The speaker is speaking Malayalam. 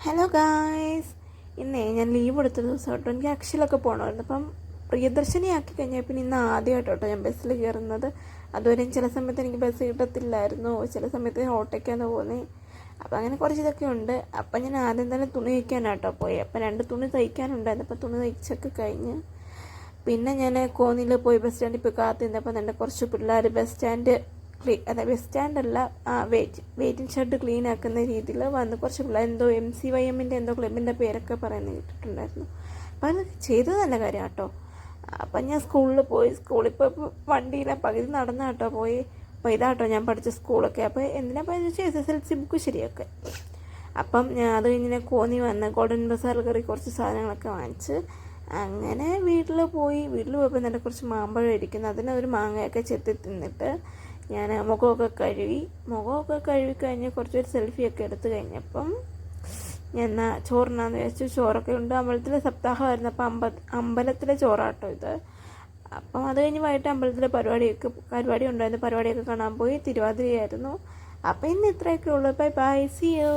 ഹലോ ഗായ്സ്, ഞാൻ ലീവ് എടുത്ത ദിവസം കേട്ടോ. എനിക്ക് അക്ഷയിലൊക്കെ പോകണമായിരുന്നു. അപ്പം പ്രിയദർശിനി ആക്കി കഴിഞ്ഞാൽ പിന്നെ ഇന്ന് ആദ്യമായിട്ട് കേട്ടോ ഞാൻ ബസ്സിൽ കയറുന്നത്. അതുവരെയും ചില സമയത്ത് എനിക്ക് ബസ് കിട്ടത്തില്ലായിരുന്നു, ചില സമയത്ത് ഓട്ടോയ്ക്കാണ് പോകുന്നത്. അപ്പം അങ്ങനെ കുറച്ച് ഇതൊക്കെ ഉണ്ട്. അപ്പം ഞാൻ ആദ്യം തന്നെ തുണി തയ്ക്കാനാട്ടോ പോയി. അപ്പം 2 തുണി തയ്ക്കാനുണ്ടായിരുന്നു. അപ്പം തുണി തയ്ച്ചൊക്കെ കഴിഞ്ഞ് പിന്നെ ഞാൻ കോന്നിയിൽ പോയി ബസ് സ്റ്റാൻഡിൽ പോയി കാത്തു നിന്നപ്പോൾ എൻ്റെ കുറച്ച് പിള്ളേർ ബസ് സ്റ്റാൻഡ് ബസ് സ്റ്റാൻഡല്ല, വെയിറ്റിംഗ് ഷെഡ് ക്ലീൻ ആക്കുന്ന രീതിയിൽ വന്ന് കുറച്ച് പിള്ളേർ എന്തോ MCYM എന്തോ ക്ലബിൻ്റെ പേരൊക്കെ പറയുന്നത് കേട്ടിട്ടുണ്ടായിരുന്നു. അപ്പം അത് ചെയ്തത് നല്ല കാര്യം കേട്ടോ. അപ്പം ഞാൻ സ്കൂളിൽ പോയി വണ്ടിയിലെ പകുതി നടന്ന കേട്ടോ പോയി. അപ്പോൾ ഇതാട്ടോ ഞാൻ പഠിച്ച സ്കൂളൊക്കെ. അപ്പോൾ എന്തിനാ പഠിച്ച SSLC ബുക്ക് ശരിയൊക്കെ. അപ്പം ഞാൻ അത് ഇങ്ങനെ കോന്നി വന്ന് ഗോൾഡൻ ബസാറിൽ കയറി കുറച്ച് സാധനങ്ങളൊക്കെ വാങ്ങിച്ച് അങ്ങനെ വീട്ടിൽ പോയപ്പോൾ നല്ല കുറച്ച് മാമ്പഴം ഇരിക്കുന്നു. അതിനൊരു മാങ്ങയൊക്കെ ചെത്തി തിന്നിട്ട് ഞാൻ മുഖമൊക്കെ കഴുകി കഴിഞ്ഞ് കുറച്ചൊരു സെൽഫിയൊക്കെ എടുത്ത് കഴിഞ്ഞപ്പം ഞാൻ ചോറിനാന്ന് വിചാരിച്ചു. ചോറൊക്കെ ഉണ്ട്. അമ്പലത്തിലെ സപ്താഹമായിരുന്നു. അപ്പം അമ്പലത്തിലെ ചോറാട്ടോ ഇത്. അപ്പം അത് കഴിഞ്ഞ് വൈകിട്ട് അമ്പലത്തിലെ പരിപാടി ഉണ്ടായിരുന്നു. പരിപാടിയൊക്കെ കാണാൻ പോയി. തിരുവാതിരയായിരുന്നു. അപ്പം ഇന്ന് ഇത്രയൊക്കെ ഉള്ളൂ. Bye bye, see U.